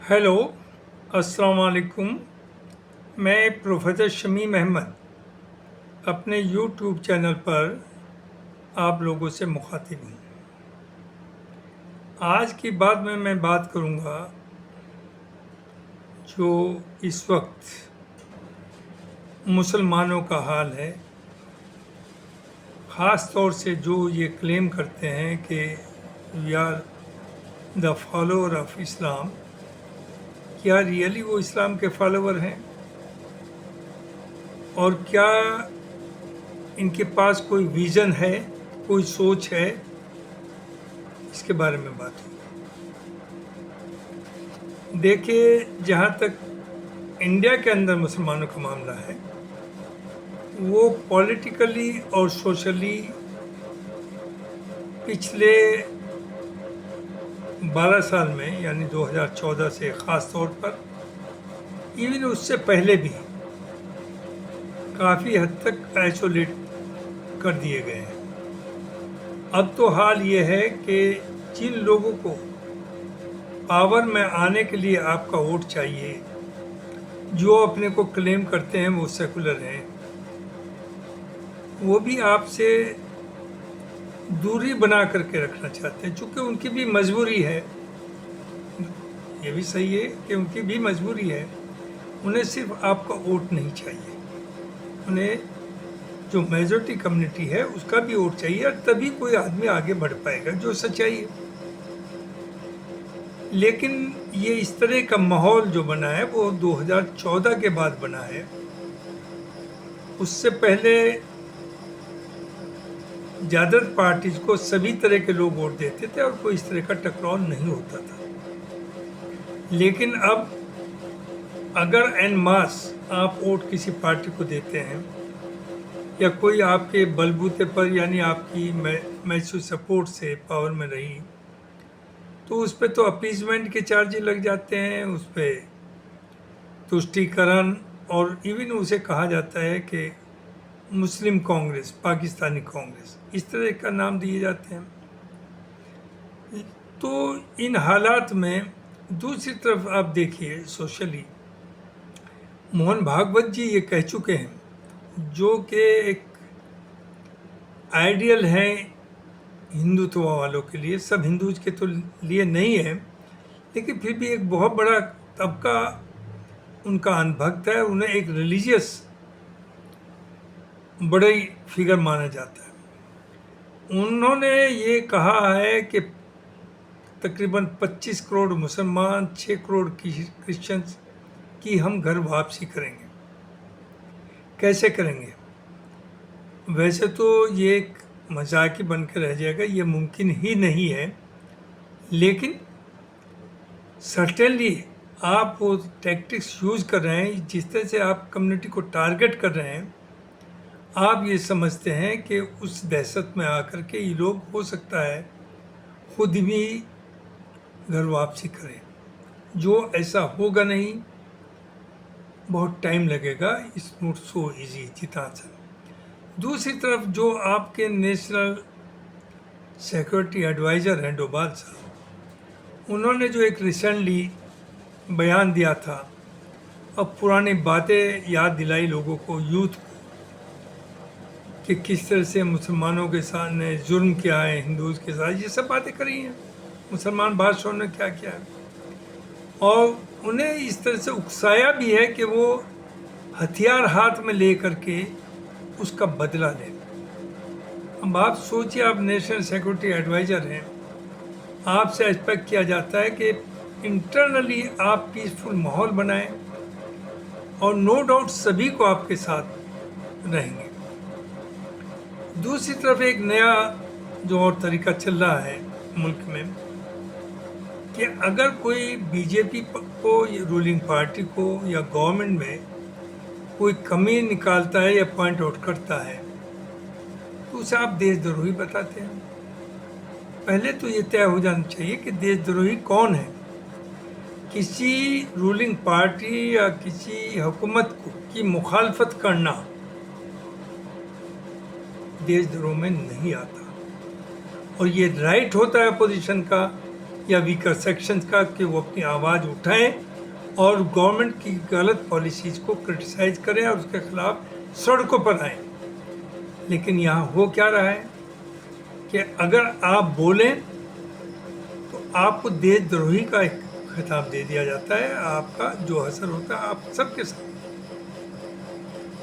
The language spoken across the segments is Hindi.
हेलो, अस्सलाम वालेकुम। मैं प्रोफेसर शमीम अहमद अपने यूट्यूब चैनल पर आप लोगों से मुखातिब हूँ। आज की बात में मैं बात करूँगा जो इस वक्त मुसलमानों का हाल है, ख़ास तौर से जो ये क्लेम करते हैं कि we are the follower of Islam. क्या रियली वो इस्लाम के फॉलोअर हैं? और क्या इनके पास कोई विज़न है, कोई सोच है? इसके बारे में बात होगी। देखिए, जहाँ तक इंडिया के अंदर मुसलमानों का मामला है, वो पॉलिटिकली और सोशली पिछले 12 साल में यानी 2014 से ख़ास तौर पर, इवन उससे पहले भी काफ़ी हद तक आइसोलेट कर दिए गए हैं। अब तो हाल ये है कि जिन लोगों को पावर में आने के लिए आपका वोट चाहिए, जो अपने को क्लेम करते हैं वो सेकुलर हैं, वो भी आपसे दूरी बना करके रखना चाहते हैं, चूँकि उनकी भी मजबूरी है। ये भी सही है कि उनकी भी मजबूरी है। उन्हें सिर्फ आपका वोट नहीं चाहिए, उन्हें जो मेजॉरिटी कम्युनिटी है उसका भी वोट चाहिए, और तभी कोई आदमी आगे बढ़ पाएगा, जो सच्चाई है। लेकिन ये इस तरह का माहौल जो बना है वो 2014 के बाद बना है। उससे पहले ज़्यादातर पार्टीज को सभी तरह के लोग वोट देते थे और कोई इस तरह का टकराव नहीं होता था। लेकिन अब अगर एन मास आप वोट किसी पार्टी को देते हैं, या कोई आपके बलबूते पर यानी आपकी मैसिव सपोर्ट से पावर में रही, तो उस पर तो अपीजमेंट के चार्जेस लग जाते हैं, उस पर तुष्टीकरण, और इवन उसे कहा जाता है कि मुस्लिम कांग्रेस, पाकिस्तानी कांग्रेस, इस तरह का नाम दिए जाते हैं। तो इन हालात में दूसरी तरफ आप देखिए, सोशली मोहन भागवत जी ये कह चुके हैं, जो कि एक आइडियल है हिंदुत्व वालों के लिए, सब हिंदूज के तो लिए नहीं है, लेकिन फिर भी एक बहुत बड़ा तबका उनका अनभक्त है, उन्हें एक रिलीजियस बड़ी फिगर माना जाता है। उन्होंने ये कहा है कि तकरीबन 25 करोड़ मुसलमान, 6 करोड़ क्रिश्चियंस की हम घर वापसी करेंगे। कैसे करेंगे? वैसे तो ये एक मजाक ही बन के रह जाएगा, ये मुमकिन ही नहीं है, लेकिन सर्टेनली आप वो टैक्टिक्स यूज़ कर रहे हैं, जिस तरह से आप कम्युनिटी को टारगेट कर रहे हैं, आप ये समझते हैं कि उस दहशत में आकर के ये लोग हो सकता है खुद भी घर वापसी करें। जो ऐसा होगा नहीं, बहुत टाइम लगेगा, इट्स नॉट सो इजी जितना सा। दूसरी तरफ जो आपके नेशनल सिक्योरिटी एडवाइज़र हैं डोभाल साहब, उन्होंने जो एक रिसेंटली बयान दिया था, अब पुरानी बातें याद दिलाई लोगों को, यूथ को, कि किस तरह से मुसलमानों के सामने जुर्म किया है, हिंदूज़ के साथ, ये सब बातें करी हैं मुसलमान बादशाहों ने, क्या किया है, और उन्हें इस तरह से उकसाया भी है कि वो हथियार हाथ में ले करके उसका बदला लें। अब आप सोचिए, आप नेशनल सिक्योरिटी एडवाइज़र हैं, आपसे एक्सपेक्ट किया जाता है कि इंटरनली आप पीसफुल माहौल बनाएं, और नो डाउट सभी को आपके साथ रहेंगे। दूसरी तरफ एक नया जो और तरीका चल रहा है मुल्क में, कि अगर कोई बीजेपी को, रूलिंग पार्टी को या गवर्नमेंट में कोई कमी निकालता है या पॉइंट आउट करता है, तो उसे आप देशद्रोही बताते हैं। पहले तो ये तय हो जाना चाहिए कि देशद्रोही कौन है। किसी रूलिंग पार्टी या किसी हुकूमत की मुखालफत करना देशद्रोह में नहीं आता, और ये राइट होता है अपोजिशन का या वीकर सेक्शंस का कि वो अपनी आवाज़ उठाएं और गवर्नमेंट की गलत पॉलिसीज़ को क्रिटिसाइज़ करें और उसके खिलाफ सड़कों पर आएं। लेकिन यहाँ हो क्या रहा है कि अगर आप बोलें तो आपको देशद्रोही का एक खिताब दे दिया जाता है, आपका जो असर होता है आप सबके साथ।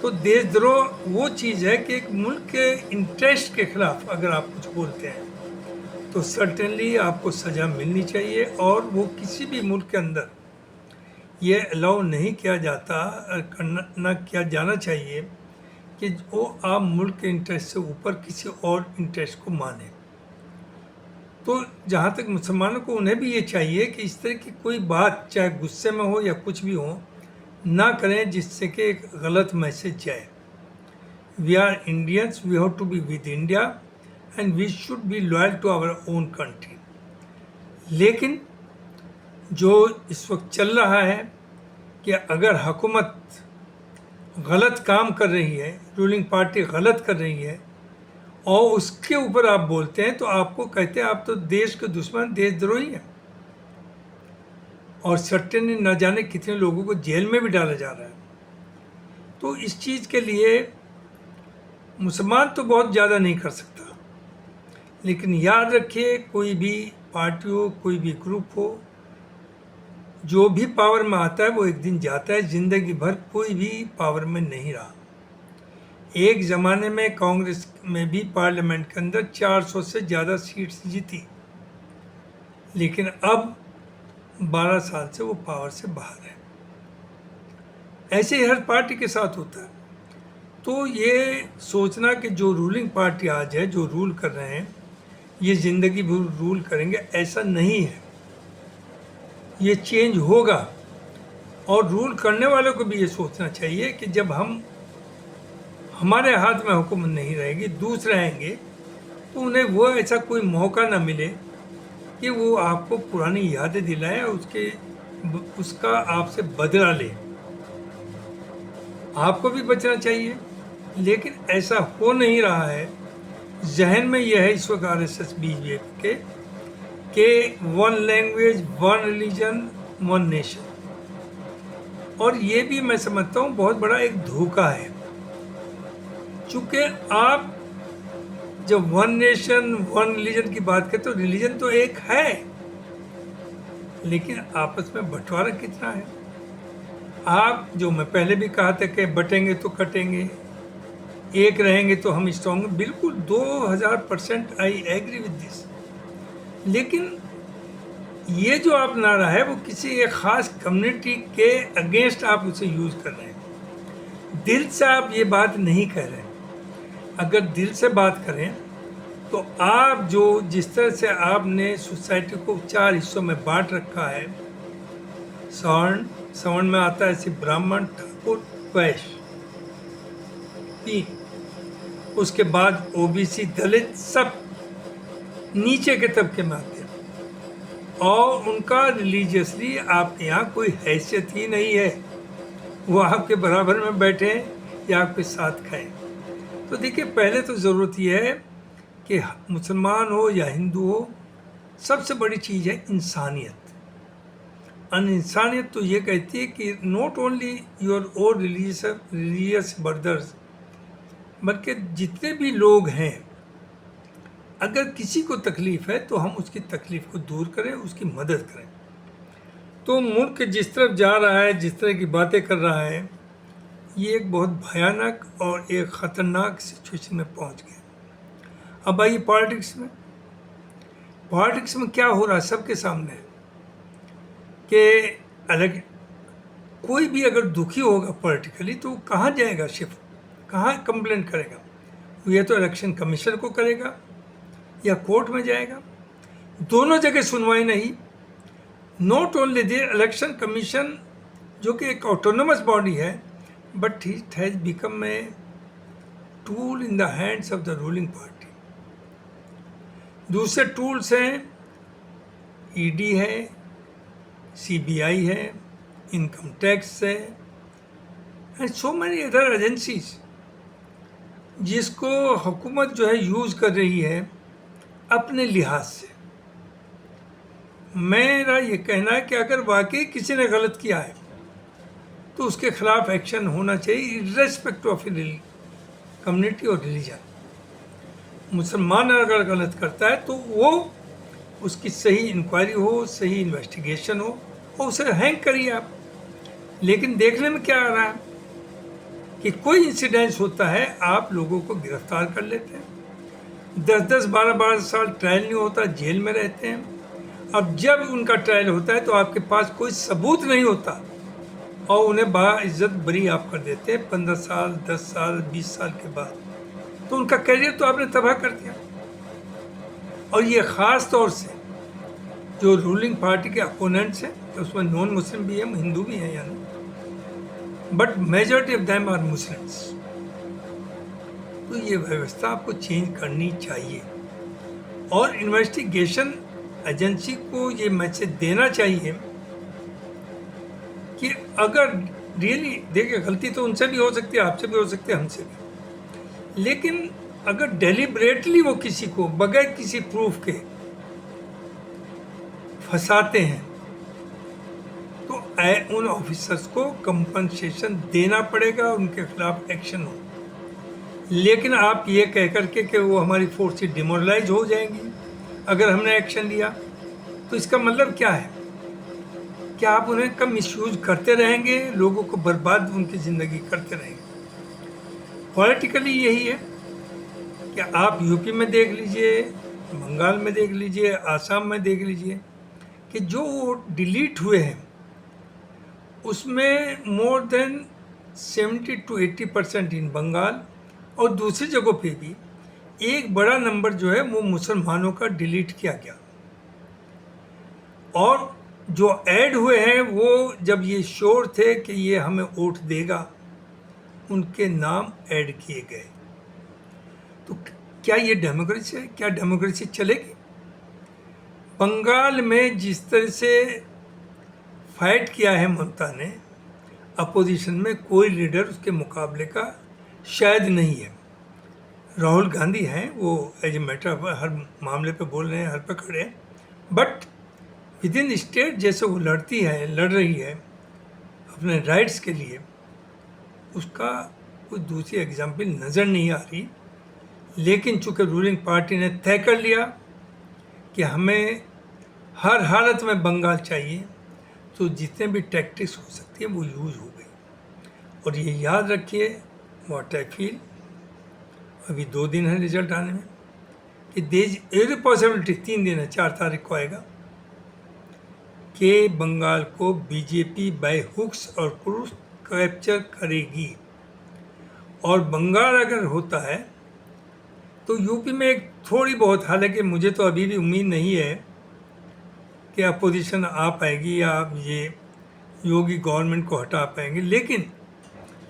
तो देशद्रोह वो चीज़ है कि एक मुल्क के इंटरेस्ट के खिलाफ अगर आप कुछ बोलते हैं तो सर्टेनली आपको सज़ा मिलनी चाहिए, और वो किसी भी मुल्क के अंदर ये अलाउ नहीं किया जाता, करना किया जाना चाहिए कि वो आप मुल्क के इंटरेस्ट से ऊपर किसी और इंटरेस्ट को माने। तो जहाँ तक मुसलमानों को, उन्हें भी ये चाहिए कि इस तरह की कोई बात चाहे गुस्से में हो या कुछ भी हो ना करें जिससे कि एक गलत मैसेज जाए। We are Indians, we have to be with India and we should be loyal to our own country. लेकिन जो इस वक्त चल रहा है कि अगर हुकूमत गलत काम कर रही है, रूलिंग पार्टी गलत कर रही है और उसके ऊपर आप बोलते हैं तो आपको कहते हैं आप तो देश के दुश्मन, देशद्रोही हैं। और सर्टेनली न जाने कितने लोगों को जेल में भी डाला जा रहा है। तो इस चीज़ के लिए मुसलमान तो बहुत ज़्यादा नहीं कर सकता, लेकिन याद रखिए कोई भी पार्टी हो, कोई भी ग्रुप हो, जो भी पावर में आता है वो एक दिन जाता है। ज़िंदगी भर कोई भी पावर में नहीं रहा। एक ज़माने में कांग्रेस में भी पार्लियामेंट के अंदर 400 से ज़्यादा सीट्स जीती, लेकिन अब 12 साल से वो पावर से बाहर है। ऐसे ही हर पार्टी के साथ होता है। तो ये सोचना कि जो रूलिंग पार्टी आज है, जो रूल कर रहे हैं, ये ज़िंदगी भर रूल करेंगे, ऐसा नहीं है। ये चेंज होगा। और रूल करने वालों को भी ये सोचना चाहिए कि जब हमारे हाथ में हुकूमत नहीं रहेगी, दूसरे आएंगे, तो उन्हें वो ऐसा कोई मौका ना मिले कि वो आपको पुरानी यादें दिलाएं और उसका आपसे बदला ले। आपको भी बचना चाहिए, लेकिन ऐसा हो नहीं रहा है। जहन में यह है इस वक्त RSS बीजेपी के one language, one religion, one nation. और ये भी मैं समझता हूँ बहुत बड़ा एक धोखा है, चूँकि आप जब वन नेशन वन रिलीजन की बात करें तो रिलीजन तो एक है, लेकिन आपस में बंटवारा कितना है। आप, जो मैं पहले भी कहा था कि बटेंगे तो कटेंगे, एक रहेंगे तो हम स्ट्रॉन्ग, बिल्कुल 2000% आई एग्री विद दिस। लेकिन ये जो आप नारा है वो किसी एक ख़ास कम्युनिटी के अगेंस्ट आप उसे यूज़ कर रहे हैं। दिल से आप ये बात नहीं कह रहे हैं। अगर दिल से बात करें तो आप जिस तरह से आपने सोसाइटी को 4 हिस्सों में बांट रखा है, सवर्ण में आता है सिर्फ ब्राह्मण, ठाकुर, वैश्य, 3। उसके बाद OBC, दलित, सब नीचे के तबके में आते हैं। और उनका रिलीजियसली आपके यहाँ कोई हैसियत ही नहीं है। वो आपके बराबर में बैठे या आपके साथ खाएं। तो देखिए, पहले तो ज़रूरत यह है कि मुसलमान हो या हिंदू हो, सबसे बड़ी चीज़ है इंसानियत। इंसानियत तो ये कहती है कि not only your own religious brothers, बल्कि जितने भी लोग हैं, अगर किसी को तकलीफ़ है तो हम उसकी तकलीफ़ को दूर करें, उसकी मदद करें। तो मुल्क जिस तरफ जा रहा है, जिस तरह की बातें कर रहा है, ये एक बहुत भयानक और एक ख़तरनाक सिचुएशन में पहुंच गया। अब आइए पॉलिटिक्स में क्या हो रहा है सबके सामने है कि अलग कोई भी अगर दुखी होगा पॉलिटिकली तो कहाँ जाएगा, शिफ्ट कहाँ कंप्लेंट करेगा? ये तो इलेक्शन कमीशन को करेगा या कोर्ट में जाएगा। दोनों जगह सुनवाई नहीं। Not only the election commission, जो कि एक ऑटोनोमस बॉडी है, but it has become a tool in the hands of the ruling party. दूसरे टूल्स हैं ED है, CBI है, इनकम टैक्स है, and so many other agencies, जिसको हुकूमत जो है यूज़ कर रही है अपने लिहाज से। मेरा ये कहना है कि अगर वाकई किसी ने गलत किया है तो उसके खिलाफ एक्शन होना चाहिए, इर्रेस्पेक्ट ऑफ कम्युनिटी और रिलीजन। मुसलमान अगर गलत करता है तो वो उसकी सही इंक्वायरी हो, सही इन्वेस्टिगेशन हो और उसे हैंग करिए आप। लेकिन देखने में क्या आ रहा है कि कोई इंसिडेंस होता है, आप लोगों को गिरफ्तार कर लेते हैं, 10-10, 12-12 साल ट्रायल नहीं होता, जेल में रहते हैं। अब जब उनका ट्रायल होता है तो आपके पास कोई सबूत नहीं होता और उन्हें बाइज्जत बरी आप कर देते हैं 15 साल, 10 साल, 20 साल के बाद। तो उनका करियर तो आपने तबाह कर दिया। और ये ख़ास तौर से जो रूलिंग पार्टी के अपोनेंट्स हैं, उसमें नॉन मुस्लिम भी हैं, हिंदू भी हैं यानी, but majority of them are Muslims. तो ये व्यवस्था आपको चेंज करनी चाहिए और इन्वेस्टिगेशन एजेंसी को ये मैसेज देना चाहिए कि अगर रियली देखिए, गलती तो उनसे भी हो सकती है, आपसे भी हो सकती है, हमसे भी, लेकिन अगर डेलिब्रेटली वो किसी को बगैर किसी प्रूफ के फंसाते हैं तो उन ऑफिसर्स को कंपनसेशन देना पड़ेगा, उनके खिलाफ एक्शन हो। लेकिन आप ये कह करके कि वो हमारी फोर्सेस डिमोरलाइज हो जाएंगी अगर हमने एक्शन लिया, तो इसका मतलब क्या है? क्या आप उन्हें कम मिसयूज करते रहेंगे, लोगों को बर्बाद उनकी ज़िंदगी करते रहेंगे। पॉलिटिकली यही है कि आप यूपी में देख लीजिए, बंगाल में देख लीजिए, आसाम में देख लीजिए कि जो डिलीट हुए हैं उसमें मोर देन 70 to 80% इन बंगाल और दूसरी जगहों पे भी एक बड़ा नंबर जो है वो मुसलमानों का डिलीट किया गया। और जो ऐड हुए हैं वो जब ये श्योर थे कि ये हमें वोट देगा, उनके नाम ऐड किए गए। तो क्या ये डेमोक्रेसी है? क्या डेमोक्रेसी चलेगी? बंगाल में जिस तरह से फाइट किया है ममता ने, अपोजिशन में कोई लीडर उसके मुकाबले का शायद नहीं है। राहुल गांधी हैं, वो एज ए मैटर ऑफ हर मामले पे बोल रहे हैं, हर पे खड़े हैं, बट विद इन स्टेट जैसे वो लड़ रही है अपने राइट्स के लिए, उसका कोई दूसरी एग्जाम्पल नज़र नहीं आ रही। लेकिन चूँकि रूलिंग पार्टी ने तय कर लिया कि हमें हर हालत में बंगाल चाहिए, तो जितने भी टैक्टिक्स हो सकती है वो यूज़ हो गई। और ये याद रखिए, व्हाट आई फील, अभी 2 दिन है रिजल्ट आने में, कि देज एवरी पॉसिबिलिटी, 3 दिन है, 4 तारीख को आएगा, कि बंगाल को बीजेपी बाय हुक्स और क्रूज कैप्चर करेगी। और बंगाल अगर होता है तो यूपी में एक थोड़ी बहुत, हालांकि मुझे तो अभी भी उम्मीद नहीं है कि अपोजिशन आ पाएगी या आप ये योगी गवर्नमेंट को हटा पाएंगे, लेकिन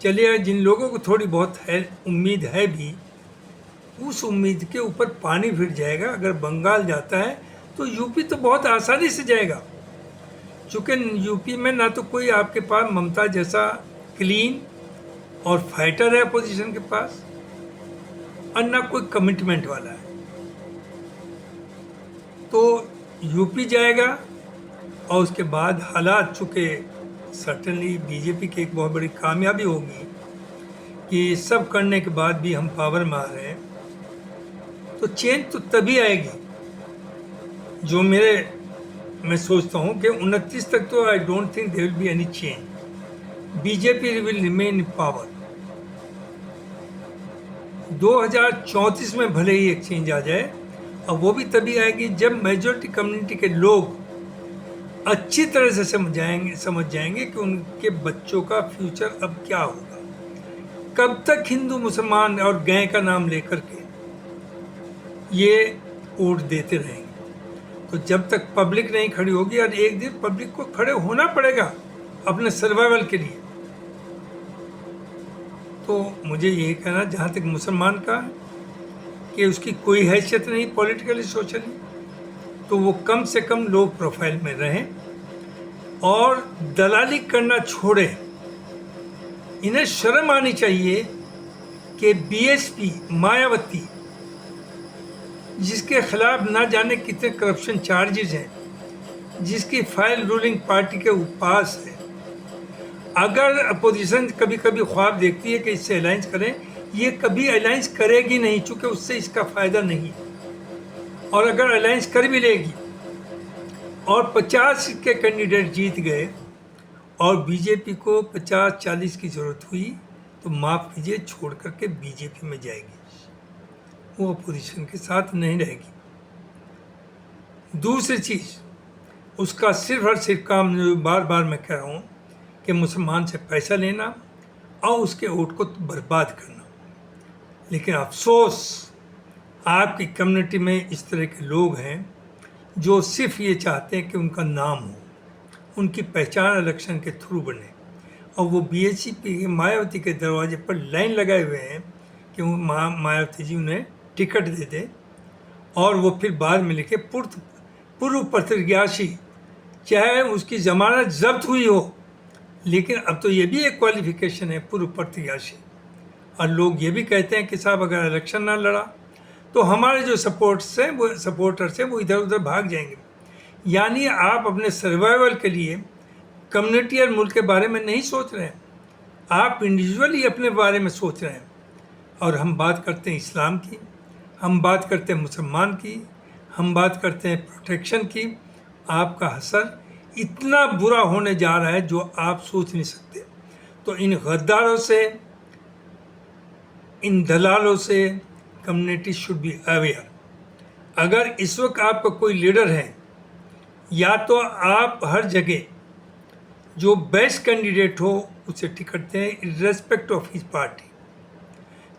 चलिए जिन लोगों को थोड़ी बहुत है उम्मीद है भी, उस उम्मीद के ऊपर पानी फिर जाएगा। अगर बंगाल जाता है तो यूपी तो बहुत आसानी से जाएगा, चूँकि यूपी में ना तो कोई आपके पास ममता जैसा क्लीन और फाइटर है अपोजिशन के पास, और ना कोई कमिटमेंट वाला है। तो यूपी जाएगा और उसके बाद हालात, चूँकि सर्टनली बीजेपी की एक बहुत बड़ी कामयाबी होगी कि सब करने के बाद भी हम पावर में आ रहे हैं, तो चेंज तो तभी आएगी जो मैं सोचता हूँ कि 29 तक तो I don't think there will be any change, BJP will remain in power. 2034 में भले ही एक चेंज आ जाए, और वो भी तभी आएगी जब मेजॉरिटी कम्युनिटी के लोग अच्छी तरह से समझ जाएंगे कि उनके बच्चों का फ्यूचर अब क्या होगा। कब तक हिंदू मुसलमान और गाय का नाम लेकर के ये वोट देते रहेंगे? तो जब तक पब्लिक नहीं खड़ी होगी, और एक दिन पब्लिक को खड़े होना पड़ेगा अपने सर्वाइवल के लिए। तो मुझे यही कहना, जहाँ तक मुसलमान का कि उसकी कोई हैसियत नहीं पॉलिटिकली सोशली, तो वो कम से कम लो प्रोफाइल में रहें और दलाली करना छोड़ें। इन्हें शर्म आनी चाहिए कि बीएसपी मायावती, जिसके खिलाफ ना जाने कितने करप्शन चार्जेस हैं, जिसकी फाइल रूलिंग पार्टी के पास है। अगर अपोजिशन कभी कभी ख्वाब देखती है कि इससे अलायंस करें, ये कभी अलायंस करेगी नहीं, चूँकि उससे इसका फ़ायदा नहीं। और अगर अलायंस कर भी लेगी और 50 के कैंडिडेट जीत गए और बीजेपी को 50-40 की ज़रूरत हुई, तो माफ़ कीजिए, छोड़ करके बीजेपी में जाएगी, वो अपोजिशन के साथ नहीं रहेगी। दूसरी चीज़, उसका सिर्फ और सिर्फ काम, बार बार मैं कह रहा हूँ, कि मुसलमान से पैसा लेना और उसके वोट को बर्बाद करना। लेकिन अफसोस, आपकी कम्युनिटी में इस तरह के लोग हैं जो सिर्फ ये चाहते हैं कि उनका नाम हो, उनकी पहचान इलेक्शन के थ्रू बने, और वो बीएचपी के मायावती के दरवाजे पर लाइन लगाए हुए हैं कि वो मायावती जी उन्हें टिकट दे दें, और वो फिर बाद में लिखे पूर्व प्रत्याशी, चाहे उसकी ज़मानत जब्त हुई हो, लेकिन अब तो ये भी एक क्वालिफिकेशन है, पूर्व प्रत्याशी। और लोग ये भी कहते हैं कि साहब अगर इलेक्शन ना लड़ा तो हमारे जो सपोर्टर्स हैं वो इधर उधर भाग जाएंगे। यानी आप अपने सर्वाइवल के लिए कम्युनिटी और मुल्क के बारे में नहीं सोच रहे हैं, आप इंडिविजुअली अपने बारे में सोच रहे हैं। और हम बात करते हैं इस्लाम की, हम बात करते हैं मुसलमान की, हम बात करते हैं प्रोटेक्शन की। आपका असर इतना बुरा होने जा रहा है जो आप सोच नहीं सकते। तो इन गद्दारों से, इन दलालों से कम्युनिटी शुड बी अवेयर। अगर इस वक्त आपका कोई लीडर है, या तो आप हर जगह जो बेस्ट कैंडिडेट हो उसे टिकट दें, इर्रेस्पेक्ट ऑफ हिज पार्टी।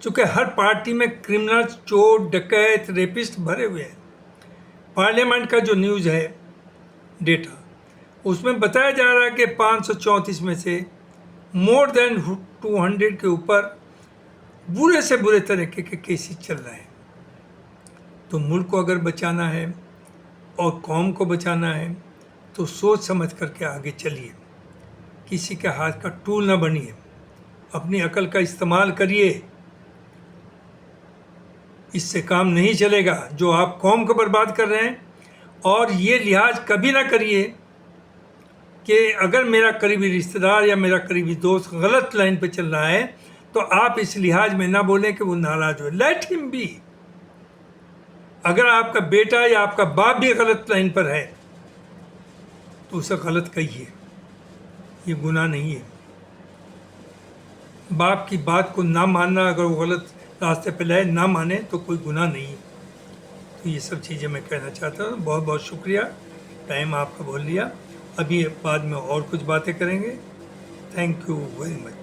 चूँकि हर पार्टी में क्रिमिनल, चोर, डकैत, रेपिस्ट भरे हुए हैं। पार्लियामेंट का जो न्यूज़ है डेटा, उसमें बताया जा रहा है कि 534 में से मोर देन 200 के ऊपर बुरे से बुरे तरीके के केसेस चल रहे हैं। तो मुल्क को अगर बचाना है और कौम को बचाना है तो सोच समझ करके आगे चलिए, किसी के हाथ का टूल ना बनिए, अपनी अकल का इस्तेमाल करिए। इससे काम नहीं चलेगा जो आप कौम को बर्बाद कर रहे हैं। और ये लिहाज कभी ना करिए कि अगर मेरा करीबी रिश्तेदार या मेरा करीबी दोस्त गलत लाइन पे चल रहा है तो आप इस लिहाज में ना बोलें कि वो नाराज़ हो। Let him B. अगर आपका बेटा या आपका बाप भी गलत लाइन पर है तो उसे गलत कहिए, ये गुनाह नहीं है। बाप की बात को ना मानना, अगर वो गलत रास्ते पे लाए, ना माने तो कोई गुनाह नहीं है। तो ये सब चीज़ें मैं कहना चाहता हूँ। बहुत बहुत शुक्रिया, टाइम आपका बोल लिया। अभी बाद में और कुछ बातें करेंगे। Thank you very much.